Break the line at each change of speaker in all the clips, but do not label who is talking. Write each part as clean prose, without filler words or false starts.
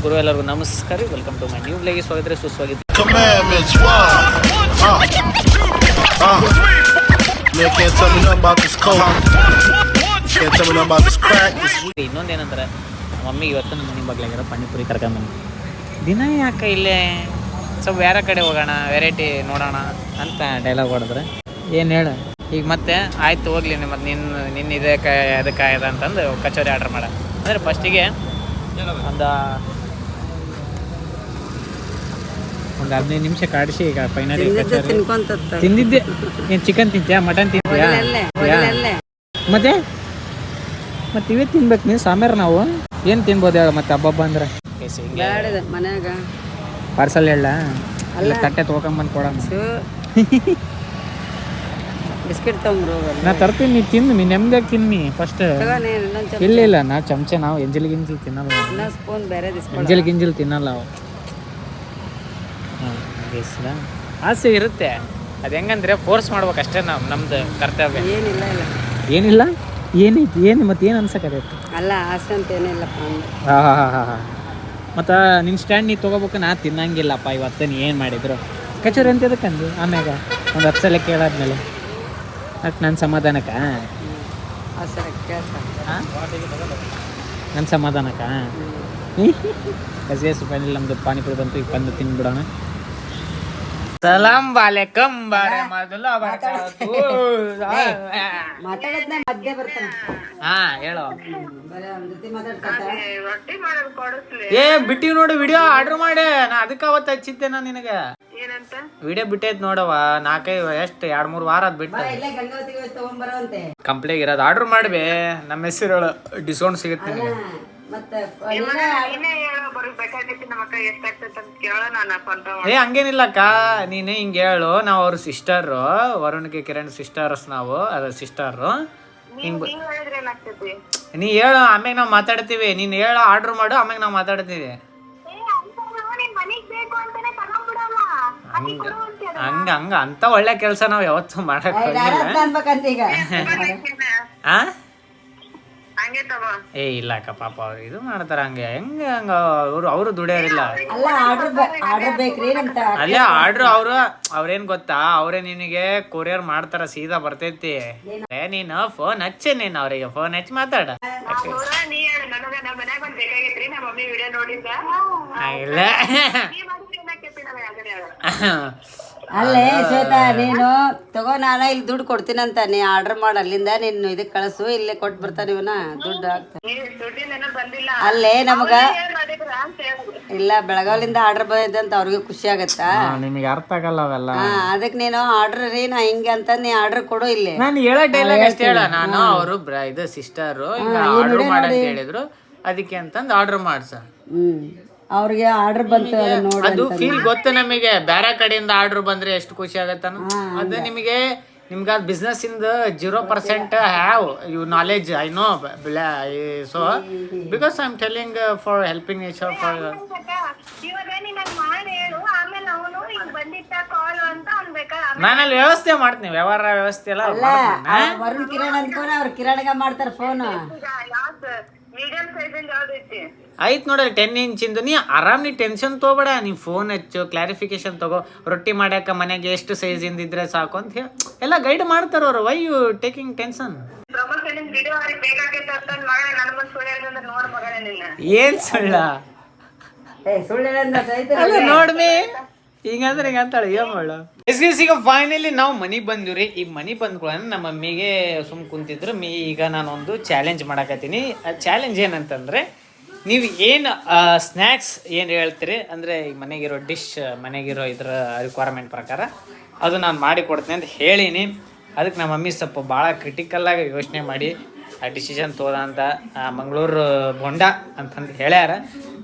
ಗುರು ಎಲ್ಲರಿಗೂ ನಮಸ್ಕಾರ. Welcome to my new ಬ್ಲಾಗ್ಗೆ ಸ್ವಾಗತ ಸುಸ್ವಾಗತ. ಇನ್ನೊಂದೇನಂದ್ರೆ ಮಮ್ಮಿ ಇವತ್ತು ನಮ್ಮ ಮನೆ ಬಗ್ಲಾಗಿರೋ ಪಾನಿಪುರಿ ಕರ್ಕೊಂಬಂದು ದಿನ ಯಾಕೆ ಇಲ್ಲೇ ಸ್ವಲ್ಪ ಬೇರೆ ಕಡೆ ಹೋಗೋಣ, ವೆರೈಟಿ ನೋಡೋಣ ಅಂತ ಡೈಲಾಗ್ ಹೊಡೆದ್ರೆ ಏನು ಹೇಳು ಈಗ ಮತ್ತೆ ಆಯ್ತು ಹೋಗ್ಲಿ ಮತ್ತು ನಿನ್ನ ಇದಕ್ಕೆ ಅದಕ್ಕೆ ಇದೆ ಅಂತಂದು ಕಚೋರಿ ಆರ್ಡ್ರ್ ಮಾಡ ಅಂದರೆ ಫಸ್ಟಿಗೆ ಒಂದು 15 ನಿಮಿಷ ಕಾಡಿಸಿ ಈಗ ಫೈನಲಿ ತಿಂದಿದ್ದೆ. ನೀನು ಚಿಕನ್ ತಿಂತೀಯಾ, ಮಟನ್ ತಿಂತೀಯಾ? ಮತ್ತೆ ಇವೇ ತಿನ್ಬೇಕು ನೀನು ಸಾಂಬಾರು. ನಾವು ಏನು ತಿನ್ಬೋದು ಹೇಳ ಮತ್ತೆ ಹಬ್ಬ ಅಂದ್ರೆ
ಮನ್ಯಾಗ
ಪಾರ್ಸಲ್ ಹೇಳ ಅಲ್ಲ ತಟ್ಟೆ ತೊಗೊಂಬಂದು ಕೊಡೋಣ.
ಬಿಸ್ಕೆಟ್ ತಗೊಂಡ್ರು
ನಾ ತರ್ತೀನಿ, ನೀ ತಿನ್ನು, ನೀನು ನೆಮ್ಮದಿಯಾಗಿ ತಿನ್ನಿ ಫಸ್ಟ್. ಇಲ್ಲ ನಾ ಚಮಚೆ ನಾವು ಎಂಜಲ್ ಗಿಂಜಲ್ ತಿನ್ನಲ್ಲ,
ಸ್ಪೂನ್ ಬೇರೆ
ಎಂಜಲ್ ಗಿಂಜಲ್ ತಿನ್ನಲ್ಲ ನಾವು. ಆಸೆ ಇರುತ್ತೆ, ಅದು ಹೆಂಗಂದ್ರೆ ಫೋರ್ಸ್ ಮಾಡ್ಬೇಕು ಅಷ್ಟೇ. ನಮ್ದು ಕರ್ತವ್ಯ ಏನಿಲ್ಲ ಏನೈತಿ ಏನು ಮತ್ತೆ ಏನು ಅನ್ಸಕತ್ತೈತಿ
ಅಲ್ಲ ಆಸೆ ಅಂತ ಏನಿಲ್ಲಪ್ಪ.
ಮತ್ತು ನಿನ್ನ ಸ್ಟ್ಯಾಂಡ್ ನೀ ತೊಗೋಬೇಕು, ನಾ ತಿನ್ನಂಗಿಲ್ಲಪ್ಪ ಇವತ್ತು ನೀ ಏನು ಮಾಡಿದ್ರು ಕಚೋರಿ ಅಂತ ಅದಕ್ಕಂದು. ಆಮ್ಯಾಗ ಒಂದು 10 ಸಲ ಕೇಳಾದ್ಮೇಲೆ ಅಷ್ಟು ನನ್ನ ಸಮಾಧಾನಕ್ಕ ನನ್ನ ಸಮಾಧಾನಕ್ಕ ಗಸಗಸೆ ರೂಪಾಯಿ ನಮ್ದು ಪಾನಿಪುರಿ ಬಂತು, ಈಗ ಬಂದು ತಿನ್ಬಿಡೋಣ. ಸಲಾಂ ವಾಲೇಕಂ ಬಾರೆ ಮೊದಲು ಹೇಳೋ. ಬಿಟ್ಟಿವ್ ನೋಡು ವಿಡಿಯೋ ಆರ್ಡರ್ ಮಾಡಿ. ನಾ ಅದಕ್ಕೆ ಅವತ್ತು ಹಚ್ಚಿದ್ದೆ ನಾನು ನಿನಗೆ ವಿಡಿಯೋ ಬಿಟ್ಟೈತ್ ನೋಡವ. 4-5 ಎಷ್ಟು 2-3 ವಾರ ಅದ್ ಬಿಟ್ಟು ಕಂಪ್ಲೇಂಟ್ ಇರೋದು ಆರ್ಡರ್ ಮಾಡ್ಬೇ. ನಮ್ಮ ಹೆಸರು ಡಿಸ್ಕೌಂಟ್ ಸಿಗುತ್ತೆ ನಿನಗೆ. ಹಂಗೇನಿಲ್ಲಕ್ಕ, ನೀನು ಹಿಂಗೆ ಹೇಳು. ನಾವು ಅವ್ರ ಸಿಸ್ಟರು, ವರುಣ್ಗೆ ಕಿರಣ್ ಸಿಸ್ಟರ್ಸ್, ನಾವು ಅದ ಸಿಸ್ಟರು. ಹಿಂಗ್ ನೀ ಹೇಳು, ಆಮ್ಯಾಗ ನಾವು ಮಾತಾಡ್ತೀವಿ. ನೀನು ಹೇಳು, ಆರ್ಡರ್ ಮಾಡು, ಆಮ್ಯಾಗ ನಾವು ಮಾತಾಡ್ತೀವಿ. ಹಂಗ ಅಂತ ಒಳ್ಳೆ ಕೆಲಸ ನಾವು ಯಾವತ್ತೂ ಮಾಡಕ್ ಹೋಗಿಲ್ಲ. ಇಲ್ಲಕ್ಕ ಪಾಪ ಅವ್ರು ಇದು ಮಾಡ್ತಾರ. ಹಂಗ ಅವರು ದುಡಿಯೋರಿಲ್ಲ ಅಲ್ಲೇ ಆರ್ಡ್ರ್. ಅವ್ರೇನ್ ಗೊತ್ತಾ, ಅವ್ರೇ ನಿನಗೆ ಕೊರಿಯರ್ ಮಾಡ್ತಾರ, ಸೀದಾ ಬರ್ತೈತಿ. ನೀನು ಫೋನ್ ಹಚ್ಚಿ, ನೀನ್ ಅವ್ರಿಗೆ ಫೋನ್ ಹಚ್ಚಿ ಮಾತಾಡ. ಇಲ್ಲ
ಅಲ್ಲೇ ಶ್ವೇತಾ, ನೀನು ತಗೋ, ನಾನು ಇಲ್ಲಿ ದುಡ್ಡು ಕೊಡ್ತೀನಂತ, ನೀ ಆರ್ಡರ್ ಮಾಡಿ ಅಲ್ಲಿಂದ ನೀನು ಇದಕ್ಕೆ ಕಳಿಸು, ಇಲ್ಲೇ ಕೊಟ್ಟು ಬರ್ತಾನೆ ಇವನ ದುಡ್ಡು ಅಲ್ಲೇ ನಮಗ. ಇಲ್ಲ, ಬೆಳಗಾವಿಂದ ಆರ್ಡರ್ ಬಂದಿದ್ದಂತ ಅವ್ರಿಗೆ ಖುಷಿ ಆಗತ್ತಾ?
ನಿಮಗೆ ಅರ್ಥ ಆಗಲ್ಲ ಅವೆಲ್ಲ.
ಅದಕ್ಕೆ ನೀನು ಆರ್ಡರ್ ರೀ ನಾ ಹಿಂಗೆ ಅಂತ ನೀ ಆರ್ಡರ್ ಕೊಡು. ಇಲ್ಲಿ
ನಾನು ಹೇಳೋ ಡೈಲಾಗ್ ಅಷ್ಟೇ ಹೇಳ. ನಾನು ಅವರು ಇದು ಸಿಸ್ಟರು ಆರ್ಡರ್ ಮಾಡಿ ಹೇಳಿದ್ರು, ಅದಕ್ಕೆ ಅಂತಂದು ಆರ್ಡರ್ ಮಾಡ್ಸ.
ಅವ್ರಿಗೆ ಆರ್ಡರ್ ಬಂತು,
ಅದು ಫೀಲ್ ಗೊತ್ತು ನಮಗೆ. ಬೇರೆ ಕಡೆಯಿಂದ ಆರ್ಡರ್ ಬಂದ್ರೆ ಎಷ್ಟು ಖುಷಿ ಆಗತ್ತ. ಅದು ನಿಮಗೆ ಬಿಸ್ನೆಸ್ ಇಂದ 0% have you knowledge. I know, so because I am telling for helping nature. For ನಾನಲ್ಲಿ ವ್ಯವಸ್ಥೆ ಮಾಡ್ತೀನಿ, ವ್ಯವಹಾರ ವ್ಯವಸ್ಥೆ ಎಲ್ಲ.
ವರುಣ್ ಕಿರಣ್ ಅನ್ಕೋನ, ಅವ್ರು ಕಿರಣಗ ಮಾಡ್ತಾರ ಫೋನ್.
ಆಯ್ತು ನೋಡ್ರಿ, 10 ಇಂಚಿಂದು. ನೀ ಆರಾಮ್, ನೀ ಟೆನ್ಷನ್ ತೊಗೋಬೇಡ. ನೀ ಫೋನ್ ಹಚ್ಚು, ಕ್ಲಾರಿಫಿಕೇಶನ್ ತಗೋ. ರೊಟ್ಟಿ ಮಾಡ್ಯಾಕ ಮನೆಗೆ ಎಷ್ಟು ಸೈಜ್ ಇಂದಿದ್ರೆ ಸಾಕು ಅಂತ ಹೇಳಿ ಎಲ್ಲ ಗೈಡ್ ಮಾಡ್ತಾರ ಅವ್ರು. Why you taking tension? ಏನ್ ಸುಳ್ಳ ನೋಡ್ಮಿ ಹಿಂಗಂದ್ರೆ ಹಿಂಗಂತಾಳೆ. ಏನ್ ಮಾಡ ಈಗ ಫೈನಲಿ ನಾವು ಮನೆಗೆ ಬಂದಿವ್ರಿ. ಈಗ ಮನೆಗೆ ಬಂದ್ಕೊಳ್ಳೋಣ, ನಮ್ಮ ಮಮ್ಮಿಗೆ ಸುಮ್ ಕುಂತಿದ್ರು. ಈಗ ನಾನೊಂದು ಚಾಲೆಂಜ್ ಮಾಡಕತ್ತೀನಿ. ಚಾಲೆಂಜ್ ಏನಂತಂದ್ರೆ, ನೀವು ಏನು ಸ್ನ್ಯಾಕ್ಸ್ ಏನು ಹೇಳ್ತೀರಿ ಅಂದರೆ, ಈಗ ಮನೆಗಿರೋ ಡಿಶ್, ಮನೆಗಿರೋ ಇದ್ರ ರಿಕ್ವೈರ್ಮೆಂಟ್ ಪ್ರಕಾರ ಅದು ನಾನು ಮಾಡಿ ಕೊಡ್ತೀನಿ ಅಂತ ಹೇಳೀನಿ. ಅದಕ್ಕೆ ನಮ್ಮ ಮಮ್ಮಿ ಸ್ವಲ್ಪ ಭಾಳ ಕ್ರಿಟಿಕಲ್ಲಾಗಿ ಯೋಚನೆ ಮಾಡಿ ಆ ಡಿಸಿಷನ್ ತೊಗೊಳಂತ. ಮಂಗಳೂರು ಬೊಂಡ ಅಂತಂದು ಹೇಳ್ಯಾರ.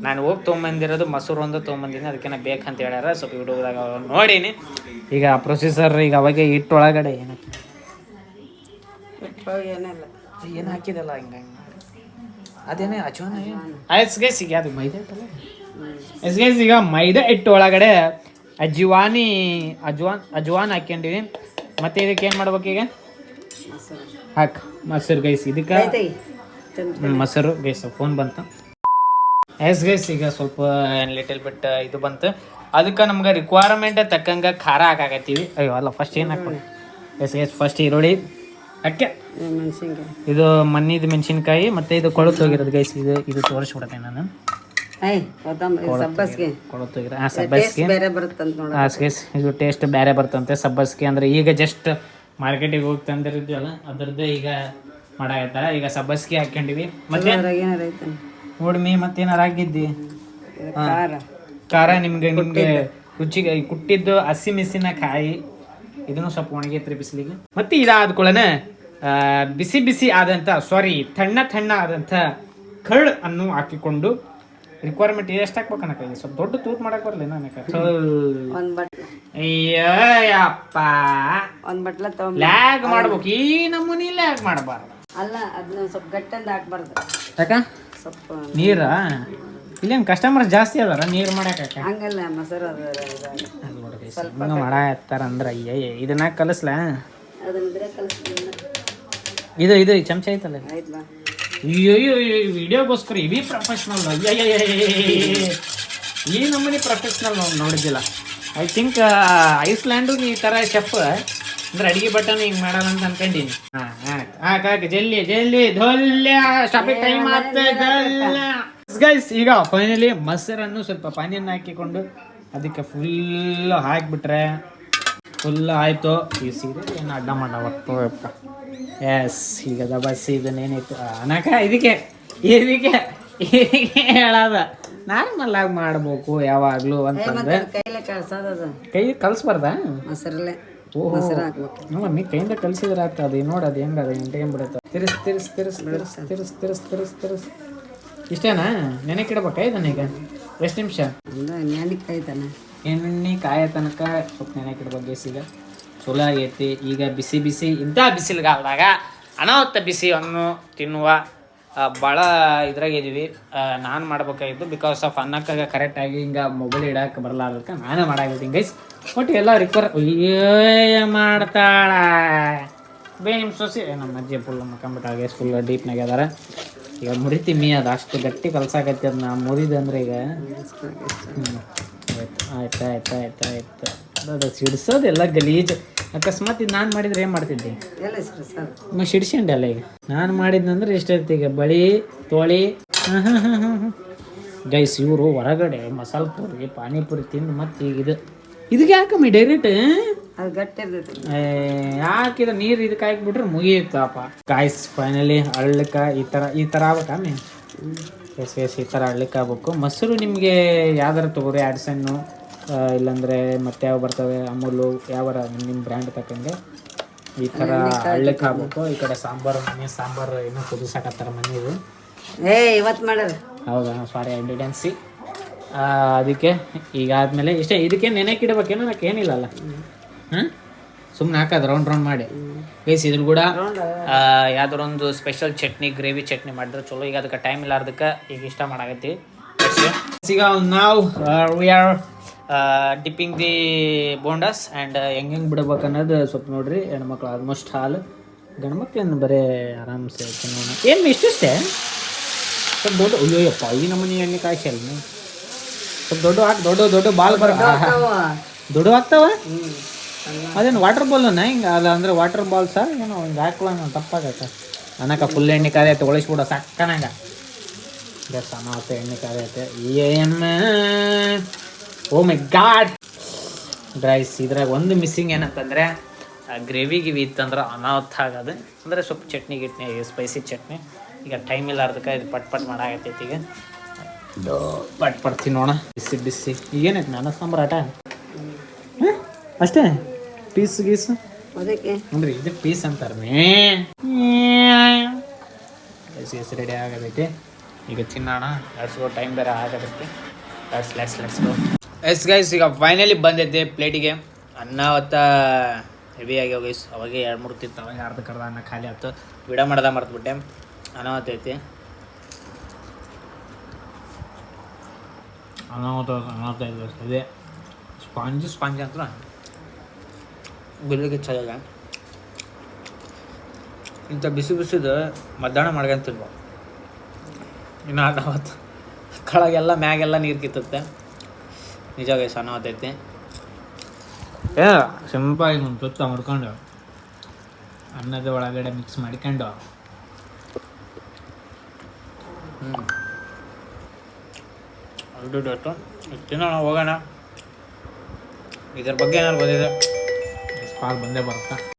ನಾನು ಹೋಗಿ ತೊಗೊಂಬಂದಿರೋದು ಮೊಸರು ಒಂದು ತೊಗೊಂಬಂದಿನಿ, ಅದಕ್ಕೆ ಬೇಕಂತ ಹೇಳ್ಯಾರ. ಸ್ವಲ್ಪ ಹುಡುಗದಾಗ ನೋಡೀನಿ. ಈಗ ಪ್ರೊಸೀಸರ್ ಈಗ ಅವಾಗೆ ಹಿಟ್ಟೊಳಗಡೆ ಏನು ಹಾಕಿದಲ್ಲ, ಹಿಂಗೆ ಅದೇನೇ ಅಜ್ವಾನ ಎಸ್ಗೇಸಿಗೆ ಅದು ಮೈದಾ ಇಟ್ಟಲ್ಲ. ಎಸ್ಗೇಸಿಗ ಮೈದಾ ಹಿಟ್ಟು ಒಳಗಡೆ ಅಜ್ವಾನ್ ಹಾಕ್ಕೊಂಡಿವಿ. ಮತ್ತೆ ಇದಕ್ಕೆ ಏನು ಮಾಡ್ಬೇಕು ಈಗ? ಮೊಸರು ಗೈಸ್. ಇದಕ್ಕೆ ಮೊಸರು ಗೈಸ್. ಫೋನ್ ಬಂತು. ಎಸ್ ಗೈಸ್ ಈಗ ಸ್ವಲ್ಪ ಲಿಟಲ್ ಬಿಟ್ ಇದು ಬಂತು. ಅದಕ್ಕೆ ನಮ್ಗೆ ರಿಕ್ವೈರ್ಮೆಂಟ್ ತಕ್ಕಂಗೆ ಖಾರ ಹಾಕಾಕತ್ತೀವಿ. ಅಯ್ಯೋ ಅಲ್ಲ, ಫಸ್ಟ್ ಏನು ಹಾಕ್ಬೇಕು? ಎಸ್ ಗೈಸ್, ಫಸ್ಟ್ ಈರುಳ್ಳಿ, ಅಕ್ಕೆ,
ಮೆಣಸಿನ್ಕಾಯಿ,
ಇದು ಮಣ್ಣಿದು ಮೆಣಸಿನ್ಕಾಯಿ, ಮತ್ತು ಇದು ಕೊಳತು ಹೋಗಿರೋದು ಗೈಸ್. ಇದು ತೋರಿಸ್ಬಿಡ್ತೇನೆ ನಾನು.
ಸಬ್ಬಸ್ಗೆ
ಕೊಳತೋಗಿರೋ ಸಬ್ಬಸ್ಗೆ
ಬೇರೆ ಬರುತ್ತಂತ ನೋಡ.
ಗೈಸ್ ಇದು ಟೇಸ್ಟ್ ಬೇರೆ ಬರ್ತಂತೆ ಸಬ್ಬಸ್ಗೆ. ಅಂದರೆ ಈಗ ಜಸ್ಟ್ ಮಾರ್ಕೆಟಿಗೆ ಹೋಗಿ ತಂದಿರ್ತೀವಲ್ಲ ಅದರದ್ದು ಈಗ ಮಾಡಾಕತ್ತಾರ. ಈಗ ಸಬ್ಬಸ್ಗೆ ಹಾಕೊಂಡಿವಿ. ಮತ್ತೆ ನೋಡ್ಮಿ ಮತ್ತೇನಾರು ಆಗಿದ್ದಿ ಖಾರ ನಿಮ್ಗೆ ರುಚಿಗೆ ಕುಟ್ಟಿದ್ದು ಹಸಿಮೆಣಸಿನಕಾಯಿ ಇದನ್ನು ಸ್ವಲ್ಪ ಒಣಗೈತ್ರಿ ಬಿಸಿಲಿಗೆ. ಮತ್ತೆ ಇದಾದ ಕೂಡಲೇ ಬಿಸಿ ಬಿಸಿ ಆದಂಥ ತಣ್ಣ ಆದಂಥ ಕರ್ಡ್ ಅನ್ನು ಹಾಕಿಕೊಂಡು ರಿಕ್ವೈರ್ಮೆಂಟ್ ಎಷ್ಟು ಹಾಕ್ಬೇಕು ಅನ್ನಕ. ಸ್ವಲ್ಪ ದೊಡ್ಡ ತೂತ್ ಮಾಡಕ್ ಬರಲ್ಲ ನನಗೆ. ಅಯ್ಯಪ್ಪ
ಒಂದ್ ಬಟ್ಲ
ಲ್ಯಾಗ್ ಮಾಡ್ಬೇಕು. ಈ ನಮೂನಿ ಲ್ಯಾಗ್ ಮಾಡಬಾರ್ದು.
ಅಲ್ಲ ಅದನ್ನ ಸ್ವಲ್ಪ ಗಟ್ಟಂದ ಹಾಕ್ಬಾರ್ದು.
ಯಾಕ
ಸ್ವಲ್ಪ
ನೀರ ಇಲ್ಲೇನು ಕಸ್ಟಮರ್ಸ್ ಜಾಸ್ತಿ ಅದಾರ ನೀರು ಮಾಡಕ್ಕೆ?
ಹಂಗಲ್ಲ ಮೊಸರು
ಹಿಂಗೆ ಮಾಡತ್ತಾರ ಅಂದ್ರೆ ಅಯ್ಯ ಇದನ್ನ ಕಲಿಸ್ಲ. ಇದು ಚಮಚ ಐತಲ್ಲ, ಅಯ್ಯೋ ವಿಡಿಯೋಗೋಸ್ಕರ ಇವಿ ಪ್ರೊಫೆಷ್ನಲ್. ಈ ನಮ್ಮನೆ ಪ್ರೊಫೆಷ್ನಲ್ ನೋಡಿದ್ದಿಲ್ಲ. ಐ ಥಿಂಕ್ ಐಸ್ಲ್ಯಾಂಡು ಈ ಥರ ಶೆಫ್ ಅಂದ್ರೆ ಅಡಿಗೆ ಬಟನ್ ಹಿಂಗೆ ಮಾಡಲ್ಲ ಅಂತ ಅನ್ಕೊಂಡೀನಿ. ಹಾಂ ಜಲ್ದಿ ಜಲ್ದಿ ಧೊಲ್ಯ ಶಾಪಿಂಗ್ ಟೈಮ್ ಗೈಸ್. ಈಗ ಫೈನಲಿ ಮೊಸರನ್ನು ಸ್ವಲ್ಪ ಪಾನಿಯನ್ನು ಹಾಕಿಕೊಂಡು ಅದಕ್ಕೆ ಫುಲ್ ಹಾಕಿಬಿಟ್ರೆ ಫುಲ್ ಆಯಿತು. ಈ ಸೀರೆ ಏನು ಅಡ್ಡ ಮಾಡವತ್ತು. ಎಸ್ ಈಗ ದಬಾಸಿ ಇದನ್ನೇನಿತ್ತು ಅನಕ ಇದಕ್ಕೆ ಹೇಳದ ನಾರ್ಮಲ್ ಆಗಿ ಮಾಡ್ಬೇಕು ಯಾವಾಗ್ಲೂ ಅಂತಂದ್ರೆ. ಕೈ ಕಲ್ಸ್ಬಾರ್ದ
ಮೊಸರಲ್ಲೇ
ಓಹೋ ಮಮ್ಮಿ ಕೈಯಿಂದ ಕಲ್ಸಿದ್ರೆ ಆಗ್ತದೆ. ನೋಡಿ ಅದು ಹೆಂಗ ಅದು ಎಂಟೇನ್ಬಿಡುತ್ತೆ. ತಿರ್ಸ್ ಇಷ್ಟೇನಾ? ನೆನಕಿಡ್ಬೇಕಾ ಇದನ್ನ? ಈಗ ಎಷ್ಟು ನಿಮಿಷ? ಎಣ್ಣೆ ಕಾಯ ತನಕ ಸ್ವಲ್ಪ ನೆನಕಿಡ್ಬೇಕು ಗೈಸ್. ಈಗ ಚಲೋ ಆಗೈತಿ. ಈಗ ಬಿಸಿ ಬಿಸಿ ಇಂಥ ಬಿಸಿಲುಗಾಲದಾಗ ಅನಾಹುತ ಬಿಸಿಯನ್ನು ತಿನ್ನುವ ಭಾಳ ಇದ್ರಾಗಿದ್ದೀವಿ. ನಾನು ಮಾಡ್ಬೇಕಾಗಿತ್ತು ಬಿಕಾಸ್ ಆಫ್ ಅನ್ನಕ್ಕಾಗ ಕರೆಕ್ಟಾಗಿ ಹಿಂಗೆ ಮೊಬೈಲ್ ಇಡಕ್ಕೆ ಬರಲಾರ್ದಕ್ಕೆ ನಾನೇ ಮಾಡಾಕಿದ್ದೀನಿ ಗೈಸ್. ಒಟ್ಟು ಎಲ್ಲ ಮಾಡ್ತಾಳ ಬೇ ನಿಮ್ಮ ಸೊಸಿ. ನಮ್ಮ ಅಜ್ಜಿ ಫುಲ್ ಮಕ್ಕಂಬಿಟ್ಟಾಳ ಗೈಸ್, ಫುಲ್ ಡೀಪ್ನಾಗ ಅದಾರ. ಈಗ ಮುರಿತೀಮಿ ಅದು ಅಷ್ಟು ಗಟ್ಟಿ ಕಲ್ಸಾಕೈತಿ. ಅದು ನಾ ಮುರಿದಂದ್ರೆ ಈಗ ಆಯ್ತು. ಅದು ಸಿಡ್ಸೋದೆಲ್ಲ ಗಲೀಜು. ಅಕಸ್ಮಾತ್ ಇದು ನಾನು ಮಾಡಿದ್ರೆ ಏನು ಮಾಡ್ತಿದ್ದೆ? ಸಿಡ್ಸ್ಕೊಂಡೆ ಅಲ್ಲ. ಈಗ ನಾನು ಮಾಡಿದ್ನಂದ್ರೆ ಎಷ್ಟೈತಿ? ಈಗ ಬಳಿ ತೋಳಿ ಗೈಸ್. ಇವರು ಹೊರಗಡೆ ಮಸಾಲೆ ಪೂರಿ ಪಾನಿಪುರಿ ತಿಂದು ಮತ್ತೆ ಈಗ ಇದಕ್ಕೆ ಯಾಕಮ್ಮಿ ಡೈರೆಕ್ಟ್ ಯಾಕಿದ ನೀರು ಇದಕ್ಕೆ ಹಾಕಿಬಿಟ್ರೆ ಮುಗಿಯುತ್ತಪ್ಪ ಗಾಯ್ಸ್. ಫೈನಲಿ ಹಳ್ಳಕ್ಕ ಈ ಥರ ಆಗ್ಬೇಕಮ್ಮಿ. ಎಸ್ ಈ ಥರ ಹಳ್ಳಕ್ಕೆ ಆಗ್ಬೇಕು. ಮೊಸರು ನಿಮಗೆ ಯಾವ್ದಾರು ತೊಗೊರಿ, ಆಡ್ಸನ್ನು ಇಲ್ಲಾಂದರೆ ಮತ್ತೆ ಯಾವ ಬರ್ತವೆ ಅಮೂಲು ಯಾವಾರ ನಿಮ್ಮ ಬ್ರ್ಯಾಂಡ್ ತಕ್ಕಂಗೆ ಈ ಥರ ಹಳ್ಳಕ್ಕೆ ಆಗ್ಬೇಕು. ಈ ಕಡೆ ಸಾಂಬಾರು ಇನ್ನೂ ಕುದಿಸಾಕತ್ತಾರ ಮನೆಯದು.
ಇವತ್ತು ಮಾಡೋದು
ಹೌದಾ? ಸಾರಿ ಐಡೆನ್ಸಿ. ಅದಕ್ಕೆ ಈಗ ಆದಮೇಲೆ ಇಷ್ಟೇ. ಇದಕ್ಕೆ ನೆನೆಕಿಡ್ಬೇಕೇನೋ ನನಗೆ ಏನಿಲ್ಲಲ್ಲ. ಸುಮ್ಮನೆ ಹಾಕೋದು ರೌಂಡ್ ಮಾಡಿ ಗೈಸ್. ಇದ್ರ ಕೂಡ ಯಾವ್ದಾರು ಒಂದು ಸ್ಪೆಷಲ್ ಚಟ್ನಿ, ಗ್ರೇವಿ ಚಟ್ನಿ ಮಾಡಿದ್ರೆ ಚಲೋ. ಈಗ ಅದಕ್ಕೆ ಟೈಮ್ ಇಲ್ಲಾರ್ದಕ್ಕೆ ಈಗ ಇಷ್ಟ ಮಾಡಾಕತ್ತೀವಿ. ಈಗ ನಾವು we are dipping the bondas and ಹೆಂಗೆ ಬಿಡ್ಬೇಕು ಅನ್ನೋದು ಸ್ವಲ್ಪ ನೋಡ್ರಿ. ಹೆಣ್ಮಕ್ಳು ಆಲ್ಮೋಸ್ಟ್ ಹಾಲು, ಗಂಡ್ಮಕ್ಳನ್ನು ಬರೀ ಆರಾಮ್ಸೆ ತಿನ್ನೋಣ. ಏನು ಇಷ್ಟೇ ಸ್ವಲ್ಪ ದೊಡ್ಡ ಅಯ್ಯೋಯಪ್ಪ ಈ ನಮ್ಮನೆ ಎಣ್ಣೆ ಕಾಯಿಸಿ ಅಲ್ಲ. ಸ್ವಲ್ಪ ದೊಡ್ಡ ಬಾಲ್ ದೊಡ್ಡ ಆಗ್ತಾವ. ಅದೇನು ವಾಟರ್ ಬಾಲ್ನ ಹಿಂಗೆ ಅದ ಅಂದ್ರೆ ವಾಟರ್ ಬಾಲ್ಸ ಏನೋ ಹಿಂಗೆ ಹಾಕ್ಲಂಗ ತಪ್ಪಾಗತ್ತೆ ಅನ್ನಕ. ಫುಲ್ ಎಣ್ಣೆ ಕಾಯಿ ತೊಗೊಳಿಸ್ಬಿಡ ಸಾಕನಂಗ. ಜಸ್ಟ್ ಅನಾಹುತ ಎಣ್ಣೆ ಕಾಯಿ ಐತೆ. ಓ ಮೈ ಗಾಡ್ ಡ್ರೈಸ್. ಇದ್ರಾಗ ಒಂದು ಮಿಸ್ಸಿಂಗ್ ಏನಂತಂದರೆ ಗ್ರೇವಿ ಇತ್ತಂದ್ರೆ ಅನಾಹುತ ಆಗೋದು. ಅಂದರೆ ಸ್ವಲ್ಪ ಚಟ್ನಿ ಸ್ಪೈಸಿ ಚಟ್ನಿ. ಈಗ ಟೈಮ್ ಇಲ್ಲಾರ್ದಕ್ಕೆ ಇದು ಪಟ್ ಮಾಡಾಕತ್ತೈತಿ. ಈಗ ಪಟ್ ತಿನ್ನೋಣ ಬಿಸಿ. ಈಗೇನೈತೆ ನನ್ನ ಸಾಂಬಾರಾಟ ಅಷ್ಟೇ. ಪೀಸ್ ಅಂದ್ರೆ ಇದು ಪೀಸ್ ಅಂತಾರೆ. ರೆಡಿ ಆಗತೈತಿ. ಈಗ ತಿನ್ನೋಣ. Let's go. ಟೈಮ್ ಬೇರೆ ಆಗತೈತಿ. Let's go. ಎಸ್ ಗೈಸ್ ಈಗ ಫೈನಲಿ ಬಂದೈತೆ ಪ್ಲೇಟಿಗೆ. ಅನ್ನ ಅವತ್ತ ಹೆವಿ ಆಗ್ಯಾವ ಗೈಸ್. ಅವಾಗೆ 2-3 ತಿಂತ. ಅವಾಗ ಅರ್ಧ ಅನ್ನ ಖಾಲಿ ಆಯ್ತು. ವಿಡಿಯೋ ಮಾಡ್ದ ಮರ್ತ್ಬಿಟ್ಟೆ. ಅನಾಹುತೈತಿ. ಅನಾಹುತ ಇದೆ. ಸ್ಪಾಂಜ್ ಅಂತ ಗುಲ್ಲಿಗೆ ಚಲ. ಇಂಥ ಬಿಸಿದು ಮಧ್ಯಾಹ್ನ ಮಾಡ್ಕೊಂತಿಲ್ವ. ಇನ್ನು ಅನಾಹುತ ಕೆಳಗೆಲ್ಲ ಮ್ಯಾಗೆಲ್ಲ ನೀರು ಕಿತ್ತುತ್ತೆ. ನಿಜವಾಗಿ ಸಣ್ಣ ಆತೈತಿ. ಸಿಂಪಲ್ ಒಂದು ತುತ್ತ ಮಾಡ್ಕೊಂಡು ಅನ್ನದ ಒಳಗಡೆ ಮಿಕ್ಸ್ ಮಾಡ್ಕೊಂಡು ತಿನ್ನೋಣ, ಹೋಗೋಣ. ಇದ್ರ ಬಗ್ಗೆ ಏನಾದ್ರು ಬಂದಿದೆ ಬಂದೇ ಬರುತ್ತಾ.